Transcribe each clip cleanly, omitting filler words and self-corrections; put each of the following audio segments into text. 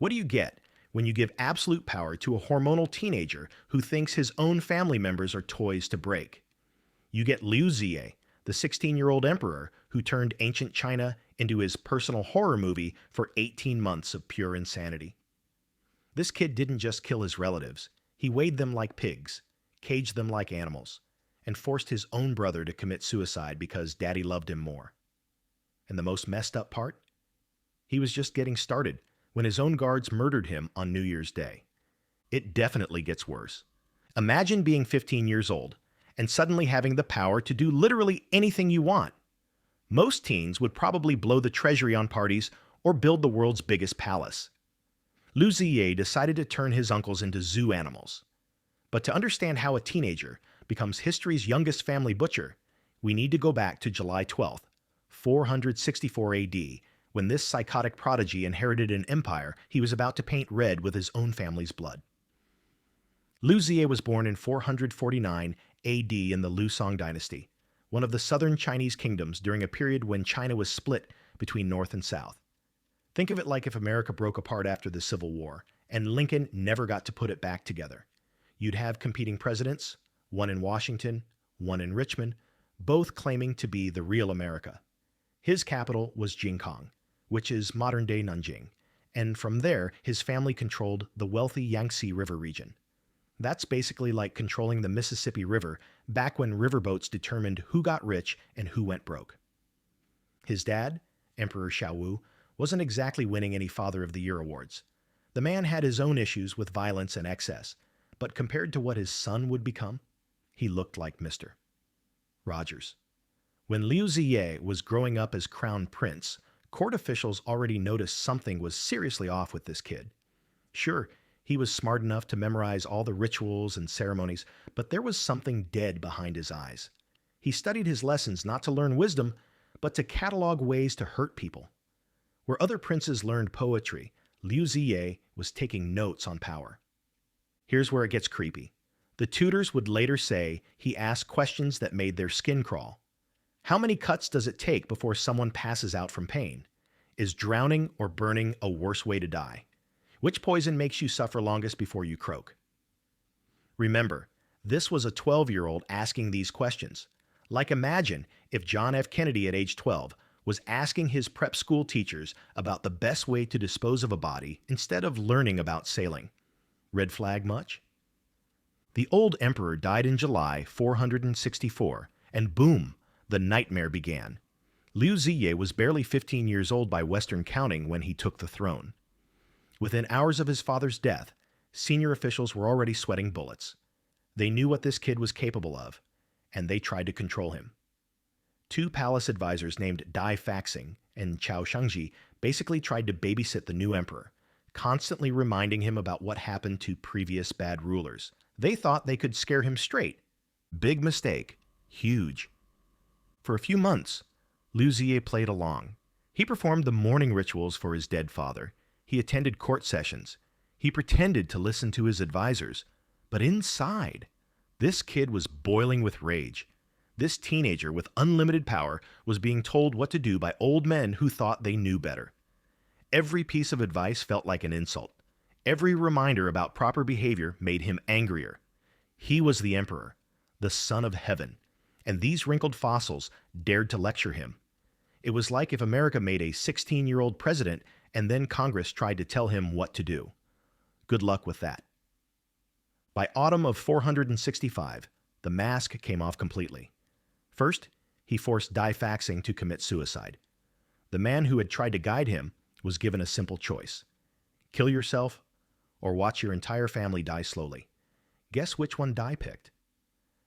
What do you get when you give absolute power to a hormonal teenager who thinks his own family members are toys to break? You get Liu Ziye, the 16-year-old emperor who turned ancient China into his personal horror movie for 18 months of pure insanity. This kid didn't just kill his relatives, he weighed them like pigs, caged them like animals, and forced his own brother to commit suicide because daddy loved him more. And the most messed up part? He was just getting started when his own guards murdered him on New Year's Day. It definitely gets worse. Imagine being 15 years old and suddenly having the power to do literally anything you want. Most teens would probably blow the treasury on parties or build the world's biggest palace. Liu Ziye decided to turn his uncles into zoo animals. But to understand how a teenager becomes history's youngest family butcher, we need to go back to July 12th, 464 AD, when this psychotic prodigy inherited an empire he was about to paint red with his own family's blood. Liu Ziye was born in 449 AD in the Liu Dynasty, one of the southern Chinese kingdoms during a period when China was split between North and South. Think of it like if America broke apart after the Civil War, and Lincoln never got to put it back together. You'd have competing presidents, one in Washington, one in Richmond, both claiming to be the real America. His capital was Jingkong, which is modern-day Nanjing, and from there his family controlled the wealthy Yangtze River region. That's basically like controlling the Mississippi River back when riverboats determined who got rich and who went broke. His dad, Emperor Xiaowu, wasn't exactly winning any Father of the Year awards. The man had his own issues with violence and excess, but compared to what his son would become, he looked like Mr. Rogers. When Liu Ziye was growing up as crown prince, court officials already noticed something was seriously off with this kid. Sure, he was smart enough to memorize all the rituals and ceremonies, but there was something dead behind his eyes. He studied his lessons not to learn wisdom, but to catalog ways to hurt people. Where other princes learned poetry, Liu Ziye was taking notes on power. Here's where it gets creepy. The tutors would later say he asked questions that made their skin crawl. How many cuts does it take before someone passes out from pain? Is drowning or burning a worse way to die? Which poison makes you suffer longest before you croak? Remember, this was a 12-year-old asking these questions. Like imagine if John F. Kennedy at age 12 was asking his prep school teachers about the best way to dispose of a body instead of learning about sailing. Red flag much? The old emperor died in July 464, and boom, the nightmare began. Liu Ziye was barely 15 years old by Western counting when he took the throne. Within hours of his father's death, senior officials were already sweating bullets. They knew what this kid was capable of, and they tried to control him. Two palace advisors named Dai Faxing and Chao Shangji basically tried to babysit the new emperor, constantly reminding him about what happened to previous bad rulers. They thought they could scare him straight. Big mistake. Huge. For a few months, Liu Ziye played along. He performed the mourning rituals for his dead father. He attended court sessions. He pretended to listen to his advisors. But inside, this kid was boiling with rage. This teenager with unlimited power was being told what to do by old men who thought they knew better. Every piece of advice felt like an insult. Every reminder about proper behavior made him angrier. He was the emperor, the son of heaven, and these wrinkled fossils dared to lecture him. It was like if America made a 16-year-old president and then Congress tried to tell him what to do. Good luck with that. By autumn of 465, the mask came off completely. First, he forced Dai Faxing to commit suicide. The man who had tried to guide him was given a simple choice. Kill yourself or watch your entire family die slowly. Guess which one Dai picked?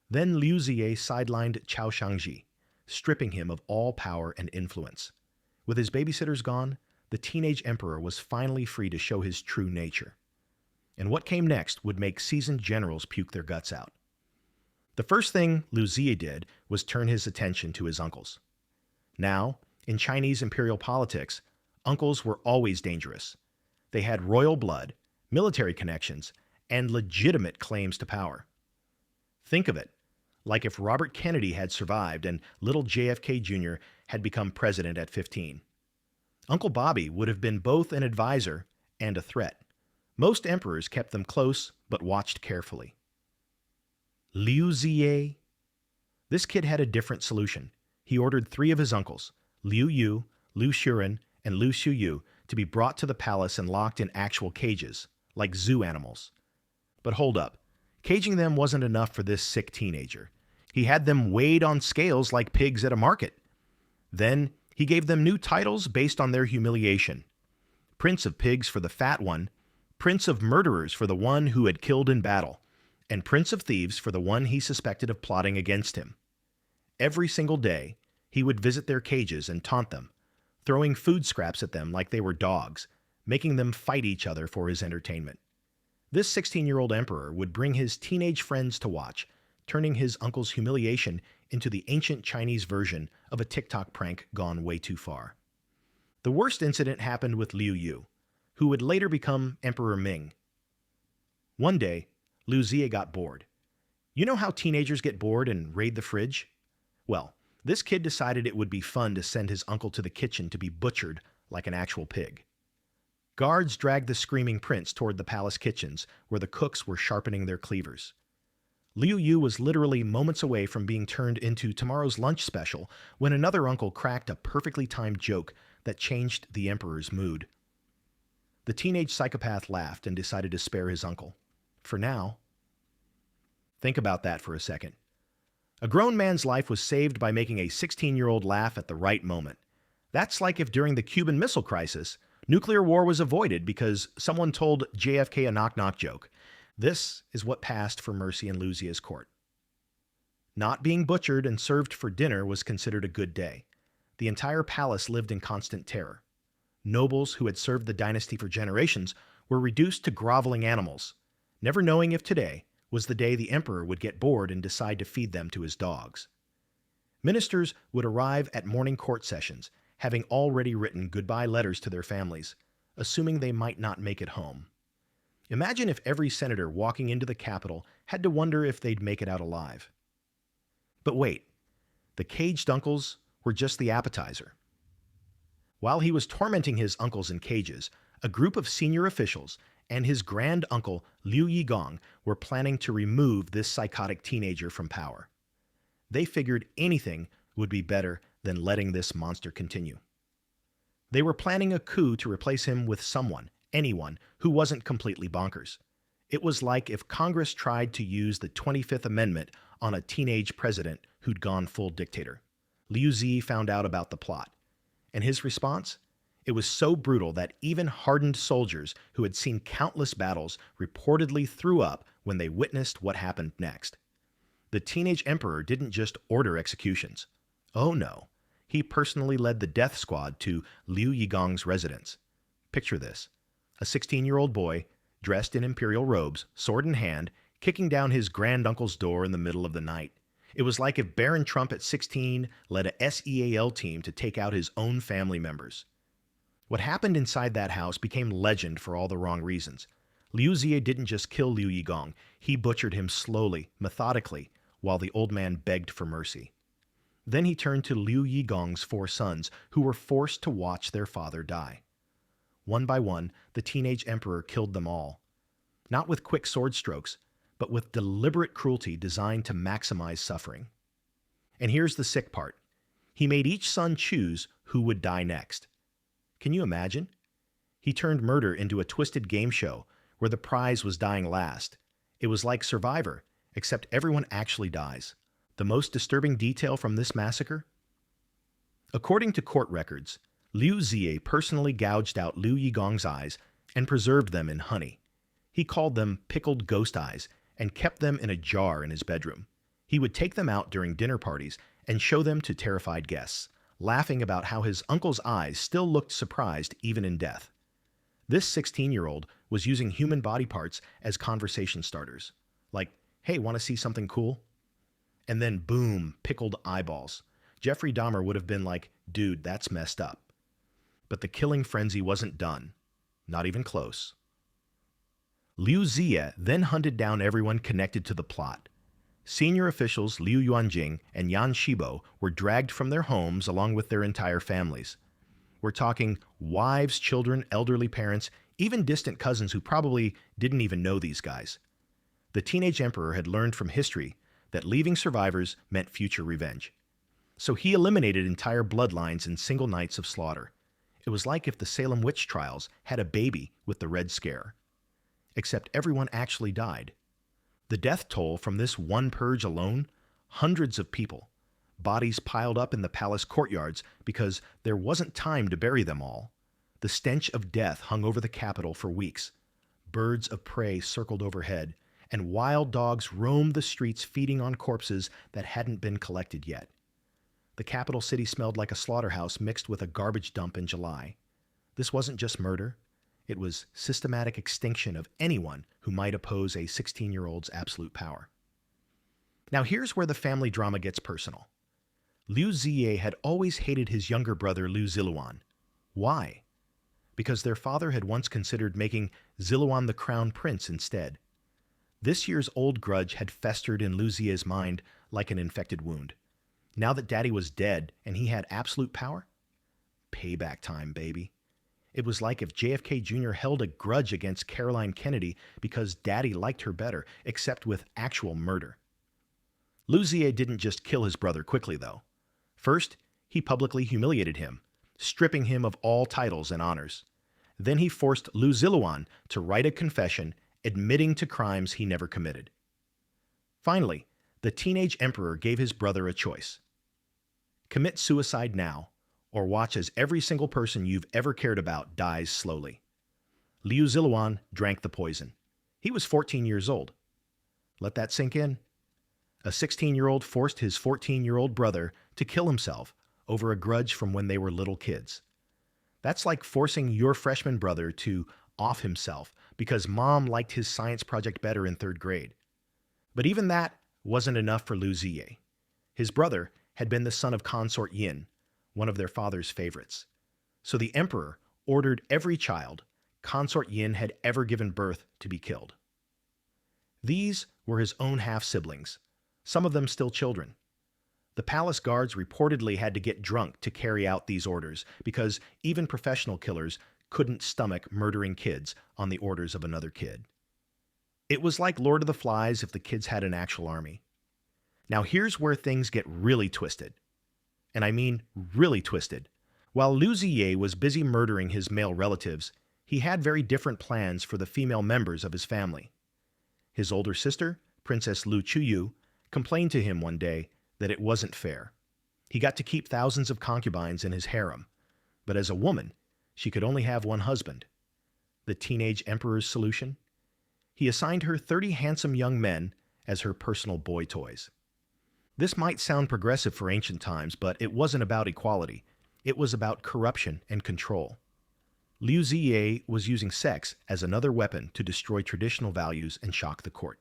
Then Liu Ziye sidelined Chao Shangji, stripping him of all power and influence. With his babysitters gone, the teenage emperor was finally free to show his true nature. And what came next would make seasoned generals puke their guts out. The first thing Liu Ziye did was turn his attention to his uncles. Now, in Chinese imperial politics, uncles were always dangerous. They had royal blood, military connections, and legitimate claims to power. Think of it, like if Robert Kennedy had survived and little JFK Jr. had become president at 15. Uncle Bobby would have been both an advisor and a threat. Most emperors kept them close but watched carefully. Liu Ziye. This kid had a different solution. He ordered 3 of his uncles, Liu Yu, Liu Shuren, and Liu Xiuyu, to be brought to the palace and locked in actual cages, like zoo animals. But hold up. Caging them wasn't enough for this sick teenager. He had them weighed on scales like pigs at a market. Then he gave them new titles based on their humiliation. Prince of Pigs for the fat one, Prince of Murderers for the one who had killed in battle, and Prince of Thieves for the one he suspected of plotting against him. Every single day, he would visit their cages and taunt them, throwing food scraps at them like they were dogs, making them fight each other for his entertainment. This 16-year-old emperor would bring his teenage friends to watch, turning his uncle's humiliation into the ancient Chinese version of a TikTok prank gone way too far. The worst incident happened with Liu Yu, who would later become Emperor Ming. One day, Liu Ziye got bored. You know how teenagers get bored and raid the fridge? Well, this kid decided it would be fun to send his uncle to the kitchen to be butchered like an actual pig. Guards dragged the screaming prince toward the palace kitchens, where the cooks were sharpening their cleavers. Liu Yu was literally moments away from being turned into tomorrow's lunch special when another uncle cracked a perfectly timed joke that changed the emperor's mood. The teenage psychopath laughed and decided to spare his uncle. For now. Think about that for a second. A grown man's life was saved by making a 16-year-old laugh at the right moment. That's like if during the Cuban Missile Crisis, nuclear war was avoided because someone told JFK a knock-knock joke. This is what passed for mercy in Liu Ziye's court. Not being butchered and served for dinner was considered a good day. The entire palace lived in constant terror. Nobles who had served the dynasty for generations were reduced to groveling animals, never knowing if today was the day the emperor would get bored and decide to feed them to his dogs. Ministers would arrive at morning court sessions, having already written goodbye letters to their families, assuming they might not make it home. Imagine if every senator walking into the Capitol had to wonder if they'd make it out alive. But wait, the caged uncles were just the appetizer. While he was tormenting his uncles in cages, a group of senior officials and his grand uncle Liu Yigong were planning to remove this psychotic teenager from power. They figured anything would be better than letting this monster continue. They were planning a coup to replace him with anyone, who wasn't completely bonkers. It was like if Congress tried to use the 25th Amendment on a teenage president who'd gone full dictator. Liu Ziye found out about the plot, and his response? It was so brutal that even hardened soldiers who had seen countless battles reportedly threw up when they witnessed what happened next. The teenage emperor didn't just order executions. Oh no, he personally led the death squad to Liu Yigong's residence. Picture this, a 16-year-old boy, dressed in imperial robes, sword in hand, kicking down his granduncle's door in the middle of the night. It was like if Baron Trump at 16 led a SEAL team to take out his own family members. What happened inside that house became legend for all the wrong reasons. Liu Ziye didn't just kill Liu Yigong, he butchered him slowly, methodically, while the old man begged for mercy. Then he turned to Liu Yigong's 4 sons, who were forced to watch their father die. One by one, the teenage emperor killed them all. Not with quick sword strokes, but with deliberate cruelty designed to maximize suffering. And here's the sick part. He made each son choose who would die next. Can you imagine? He turned murder into a twisted game show where the prize was dying last. It was like Survivor, except everyone actually dies. The most disturbing detail from this massacre? According to court records, Liu Ziye personally gouged out Liu Yigong's eyes and preserved them in honey. He called them pickled ghost eyes and kept them in a jar in his bedroom. He would take them out during dinner parties and show them to terrified guests, laughing about how his uncle's eyes still looked surprised even in death. This 16-year-old was using human body parts as conversation starters, like, hey, want to see something cool? And then boom, pickled eyeballs. Jeffrey Dahmer would have been like, dude, that's messed up. But the killing frenzy wasn't done. Not even close. Liu Ziye then hunted down everyone connected to the plot. Senior officials Liu Yuanjing and Yan Shibo were dragged from their homes along with their entire families. We're talking wives, children, elderly parents, even distant cousins who probably didn't even know these guys. The teenage emperor had learned from history that leaving survivors meant future revenge. So he eliminated entire bloodlines in single nights of slaughter. It was like if the Salem witch trials had a baby with the Red Scare. Except everyone actually died. The death toll from this one purge alone, hundreds of people. Bodies piled up in the palace courtyards because there wasn't time to bury them all. The stench of death hung over the capital for weeks. Birds of prey circled overhead, and wild dogs roamed the streets feeding on corpses that hadn't been collected yet. The capital city smelled like a slaughterhouse mixed with a garbage dump in July. This wasn't just murder. It was systematic extinction of anyone who might oppose a 16-year-old's absolute power. Now here's where the family drama gets personal. Liu Ziye had always hated his younger brother Liu Ziluan. Why? Because their father had once considered making Ziluan the crown prince instead. This year's old grudge had festered in Liu Ziye's mind like an infected wound. Now that Daddy was dead and he had absolute power? Payback time, baby. It was like if JFK Jr. held a grudge against Caroline Kennedy because Daddy liked her better, except with actual murder. Liu Ziye didn't just kill his brother quickly, though. First, he publicly humiliated him, stripping him of all titles and honors. Then he forced Liu Ziluan to write a confession admitting to crimes he never committed. Finally, the teenage emperor gave his brother a choice. Commit suicide now, or watch as every single person you've ever cared about dies slowly. Liu Ziluan drank the poison. He was 14 years old. Let that sink in. A 16-year-old forced his 14-year-old brother to kill himself over a grudge from when they were little kids. That's like forcing your freshman brother to off himself because mom liked his science project better in 3rd grade. But even that wasn't enough for Liu Ziye. His brother had been the son of Consort Yin, one of their father's favorites. So the emperor ordered every child Consort Yin had ever given birth to be killed. These were his own half-siblings, some of them still children. The palace guards reportedly had to get drunk to carry out these orders because even professional killers couldn't stomach murdering kids on the orders of another kid. It was like Lord of the Flies if the kids had an actual army. Now here's where things get really twisted. And I mean really twisted. While Liu Ziye was busy murdering his male relatives, he had very different plans for the female members of his family. His older sister, Princess Liu Chuyu, complained to him one day that it wasn't fair. He got to keep thousands of concubines in his harem, but as a woman, she could only have one husband. The teenage emperor's solution? He assigned her 30 handsome young men as her personal boy toys. This might sound progressive for ancient times, but it wasn't about equality. It was about corruption and control. Liu Ziye was using sex as another weapon to destroy traditional values and shock the court.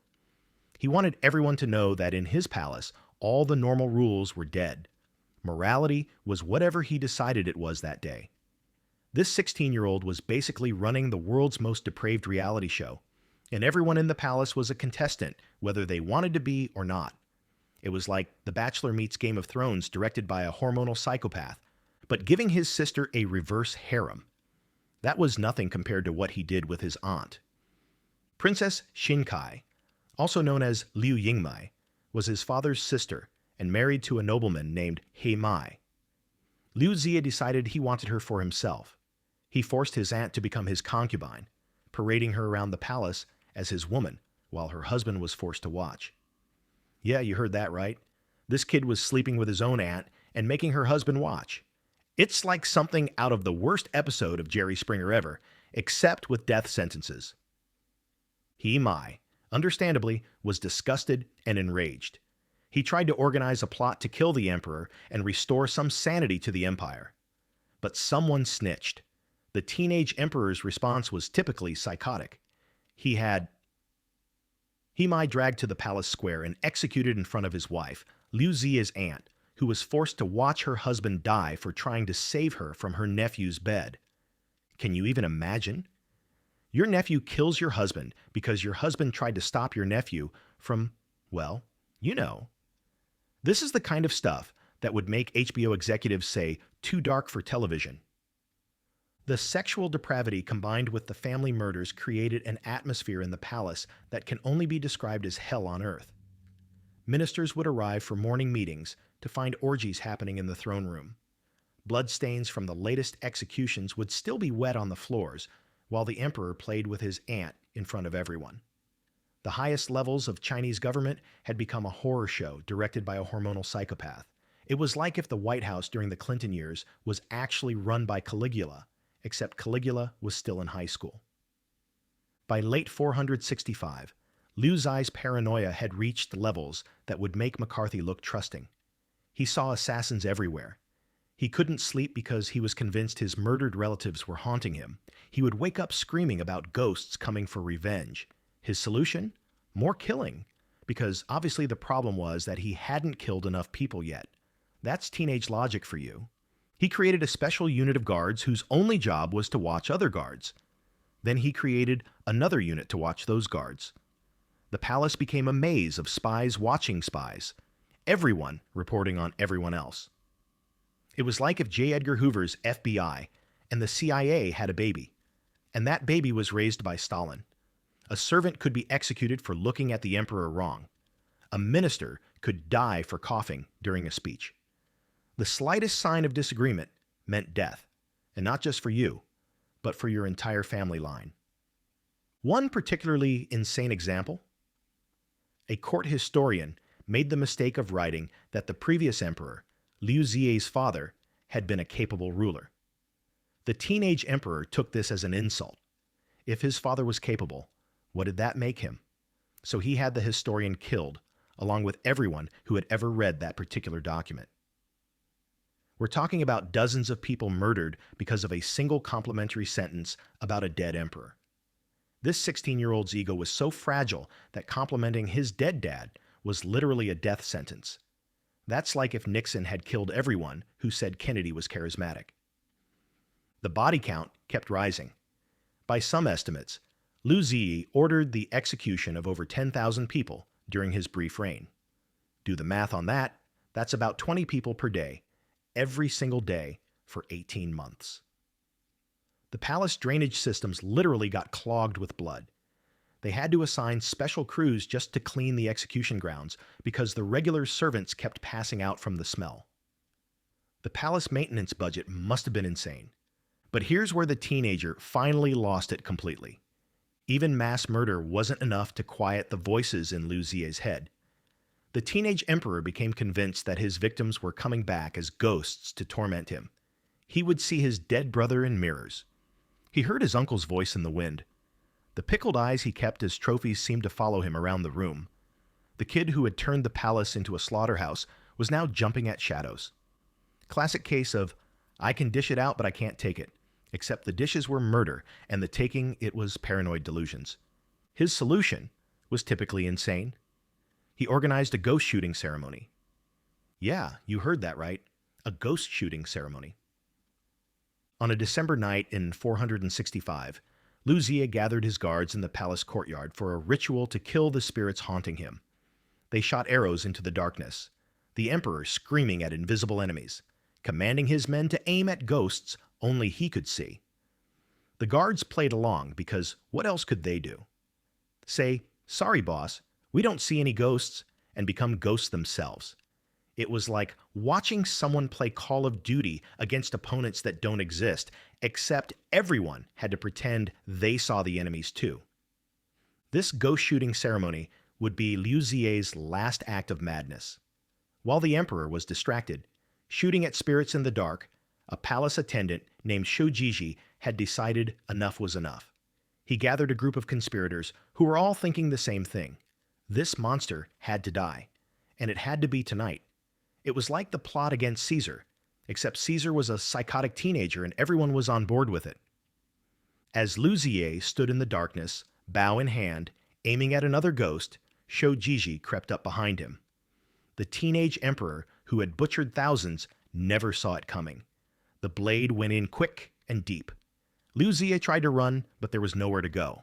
He wanted everyone to know that in his palace, all the normal rules were dead. Morality was whatever he decided it was that day. This 16-year-old was basically running the world's most depraved reality show, and everyone in the palace was a contestant, whether they wanted to be or not. It was like The Bachelor meets Game of Thrones, directed by a hormonal psychopath, but giving his sister a reverse harem. That was nothing compared to what he did with his aunt. Princess Xinkai, also known as Liu Yingmai, was his father's sister and married to a nobleman named He Mai. Liu Ziye decided he wanted her for himself. He forced his aunt to become his concubine, parading her around the palace as his woman, while her husband was forced to watch. Yeah, you heard that right. This kid was sleeping with his own aunt and making her husband watch. It's like something out of the worst episode of Jerry Springer ever, except with death sentences. He Mai, understandably, was disgusted and enraged. He tried to organize a plot to kill the emperor and restore some sanity to the empire. But someone snitched. The teenage emperor's response was typically psychotic. He Mai dragged to the palace square and executed in front of his wife, Liu Ziye's aunt, who was forced to watch her husband die for trying to save her from her nephew's bed. Can you even imagine? Your nephew kills your husband because your husband tried to stop your nephew from, well, you know. This is the kind of stuff that would make HBO executives say, too dark for television. The sexual depravity combined with the family murders created an atmosphere in the palace that can only be described as hell on earth. Ministers would arrive for morning meetings to find orgies happening in the throne room. Bloodstains from the latest executions would still be wet on the floors, while the emperor played with his aunt in front of everyone. The highest levels of Chinese government had become a horror show directed by a hormonal psychopath. It was like if the White House during the Clinton years was actually run by Caligula, except Caligula was still in high school. By late 465, Liu Ziye's paranoia had reached levels that would make McCarthy look trusting. He saw assassins everywhere. He couldn't sleep because he was convinced his murdered relatives were haunting him. He would wake up screaming about ghosts coming for revenge. His solution? More killing. Because obviously the problem was that he hadn't killed enough people yet. That's teenage logic for you. He created a special unit of guards whose only job was to watch other guards. Then he created another unit to watch those guards. The palace became a maze of spies watching spies. Everyone reporting on everyone else. It was like if J. Edgar Hoover's FBI and the CIA had a baby, and that baby was raised by Stalin. A servant could be executed for looking at the emperor wrong. A minister could die for coughing during a speech. The slightest sign of disagreement meant death, and not just for you, but for your entire family line. One particularly insane example: a court historian made the mistake of writing that the previous emperor, Liu Ziye's father, had been a capable ruler. The teenage emperor took this as an insult. If his father was capable, what did that make him? So he had the historian killed, along with everyone who had ever read that particular document. We're talking about dozens of people murdered because of a single complimentary sentence about a dead emperor. This 16-year-old's ego was so fragile that complimenting his dead dad was literally a death sentence. That's like if Nixon had killed everyone who said Kennedy was charismatic. The body count kept rising. By some estimates, Liu Ziye ordered the execution of over 10,000 people during his brief reign. Do the math on that, that's about 20 people per day, every single day for 18 months. The palace drainage systems literally got clogged with blood. They had to assign special crews just to clean the execution grounds because the regular servants kept passing out from the smell. The palace maintenance budget must have been insane. But here's where the teenager finally lost it completely. Even mass murder wasn't enough to quiet the voices in Liu Ziye's head. The teenage emperor became convinced that his victims were coming back as ghosts to torment him. He would see his dead brother in mirrors. He heard his uncle's voice in the wind. The pickled eyes he kept as trophies seemed to follow him around the room. The kid who had turned the palace into a slaughterhouse was now jumping at shadows. Classic case of, I can dish it out but I can't take it. Except the dishes were murder, and the taking it was paranoid delusions. His solution was typically insane. He organized a ghost shooting ceremony. Yeah, you heard that right. A ghost shooting ceremony. On a December night in 465, Liu Ziye gathered his guards in the palace courtyard for a ritual to kill the spirits haunting him. They shot arrows into the darkness, the emperor screaming at invisible enemies, commanding his men to aim at ghosts only he could see. The guards played along because what else could they do? Say, sorry boss, we don't see any ghosts, and become ghosts themselves. It was like watching someone play Call of Duty against opponents that don't exist, except everyone had to pretend they saw the enemies too. This ghost shooting ceremony would be Liu Ziye's last act of madness. While the emperor was distracted, shooting at spirits in the dark, a palace attendant named Shojiji had decided enough was enough. He gathered a group of conspirators who were all thinking the same thing. This monster had to die, and it had to be tonight. It was like the plot against Caesar, except Caesar was a psychotic teenager and everyone was on board with it. As Liu Ziye stood in the darkness, bow in hand, aiming at another ghost, Shojiji crept up behind him. The teenage emperor, who had butchered thousands, never saw it coming. The blade went in quick and deep. Liu Ziye tried to run, but there was nowhere to go.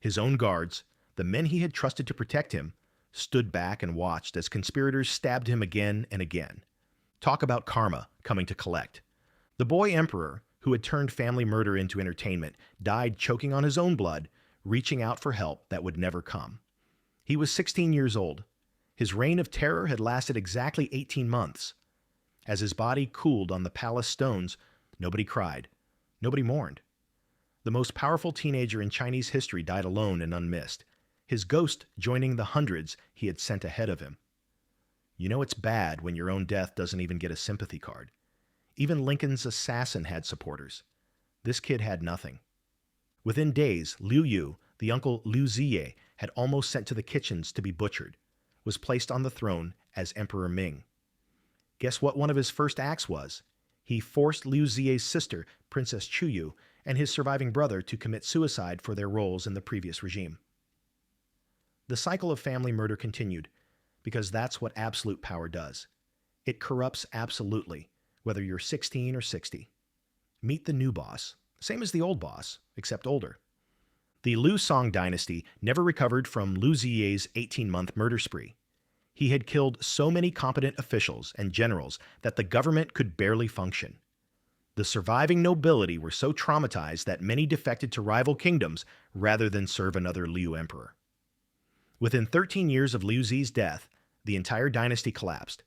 His own guards, the men he had trusted to protect him, stood back and watched as conspirators stabbed him again and again. Talk about karma coming to collect. The boy emperor, who had turned family murder into entertainment, died choking on his own blood, reaching out for help that would never come. He was 16 years old. His reign of terror had lasted exactly 18 months. As his body cooled on the palace stones, nobody cried. Nobody mourned. The most powerful teenager in Chinese history died alone and unmissed, his ghost joining the hundreds he had sent ahead of him. You know it's bad when your own death doesn't even get a sympathy card. Even Lincoln's assassin had supporters. This kid had nothing. Within days, Liu Yu, the uncle Liu Ziye, had almost sent to the kitchens to be butchered, was placed on the throne as Emperor Ming. Guess what one of his first acts was? He forced Liu Ziye's sister, Princess Chuyu, and his surviving brother to commit suicide for their roles in the previous regime. The cycle of family murder continued, because that's what absolute power does. It corrupts absolutely, whether you're 16 or 60. Meet the new boss, same as the old boss, except older. The Liu Song dynasty never recovered from Liu Ziye's 18-month murder spree. He had killed so many competent officials and generals that the government could barely function. The surviving nobility were so traumatized that many defected to rival kingdoms rather than serve another Liu emperor. Within 13 years of Liu Ziye's death, the entire dynasty collapsed.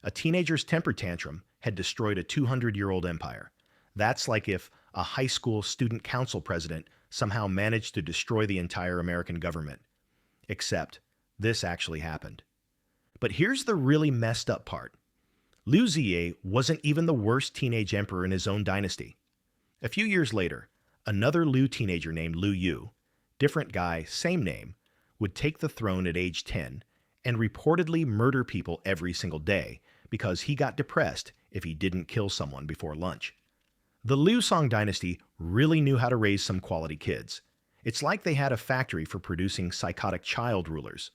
A teenager's temper tantrum had destroyed a 200-year-old empire. That's like if a high school student council president somehow managed to destroy the entire American government. Except, this actually happened. But here's the really messed up part. Liu Ziye wasn't even the worst teenage emperor in his own dynasty. A few years later, another Liu teenager named Liu Yu, different guy, same name, would take the throne at age 10 and reportedly murder people every single day because he got depressed if he didn't kill someone before lunch. The Liu Song dynasty really knew how to raise some quality kids. It's like they had a factory for producing psychotic child rulers.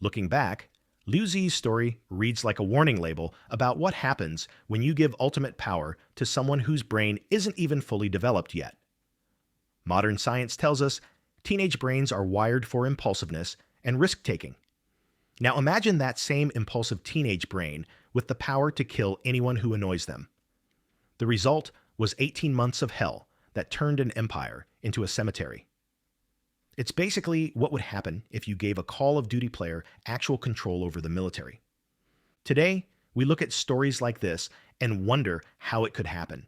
Looking back, Liu Ziye's story reads like a warning label about what happens when you give ultimate power to someone whose brain isn't even fully developed yet. Modern science tells us teenage brains are wired for impulsiveness and risk-taking. Now imagine that same impulsive teenage brain with the power to kill anyone who annoys them. The result was 18 months of hell that turned an empire into a cemetery. It's basically what would happen if you gave a Call of Duty player actual control over the military. Today, we look at stories like this and wonder how it could happen.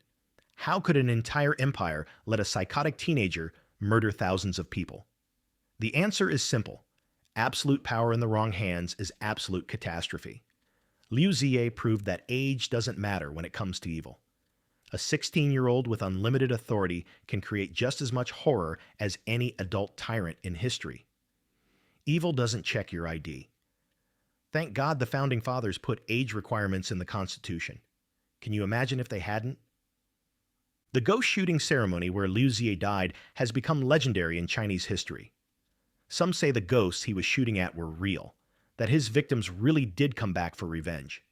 How could an entire empire let a psychotic teenager murder thousands of people? The answer is simple. Absolute power in the wrong hands is absolute catastrophe. Liu Ziye proved that age doesn't matter when it comes to evil. A 16-year-old with unlimited authority can create just as much horror as any adult tyrant in history. Evil doesn't check your ID. Thank God the Founding Fathers put age requirements in the Constitution. Can you imagine if they hadn't? The ghost shooting ceremony where Liu Ziye died has become legendary in Chinese history. Some say the ghosts he was shooting at were real, that his victims really did come back for revenge.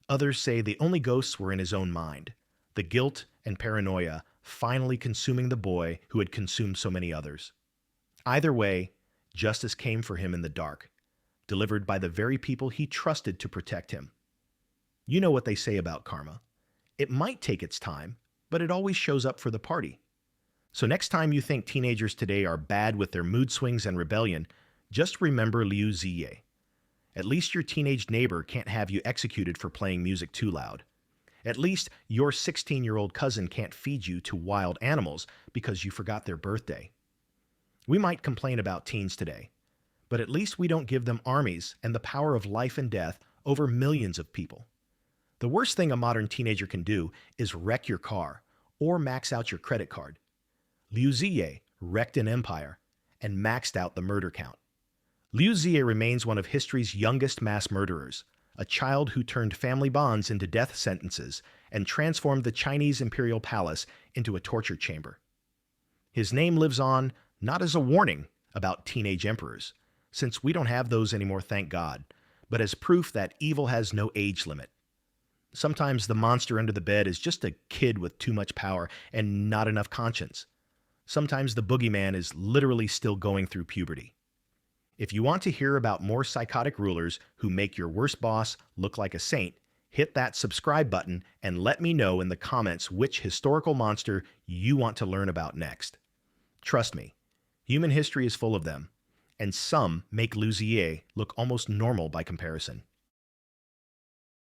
Others say the only ghosts were in his own mind, the guilt and paranoia finally consuming the boy who had consumed so many others. Either way, justice came for him in the dark, delivered by the very people he trusted to protect him. You know what they say about karma. It might take its time, but it always shows up for the party. So next time you think teenagers today are bad with their mood swings and rebellion, just remember Liu Ziye. At least your teenage neighbor can't have you executed for playing music too loud. At least your 16-year-old cousin can't feed you to wild animals because you forgot their birthday. We might complain about teens today, but at least we don't give them armies and the power of life and death over millions of people. The worst thing a modern teenager can do is wreck your car or max out your credit card. Liu Ziye wrecked an empire and maxed out the murder count. Liu Ziye remains one of history's youngest mass murderers, a child who turned family bonds into death sentences and transformed the Chinese imperial palace into a torture chamber. His name lives on not as a warning about teenage emperors, since we don't have those anymore, thank God, but as proof that evil has no age limit. Sometimes the monster under the bed is just a kid with too much power and not enough conscience. Sometimes the boogeyman is literally still going through puberty. If you want to hear about more psychotic rulers who make your worst boss look like a saint, hit that subscribe button and let me know in the comments which historical monster you want to learn about next. Trust me, human history is full of them, and some make Liu Ziye look almost normal by comparison.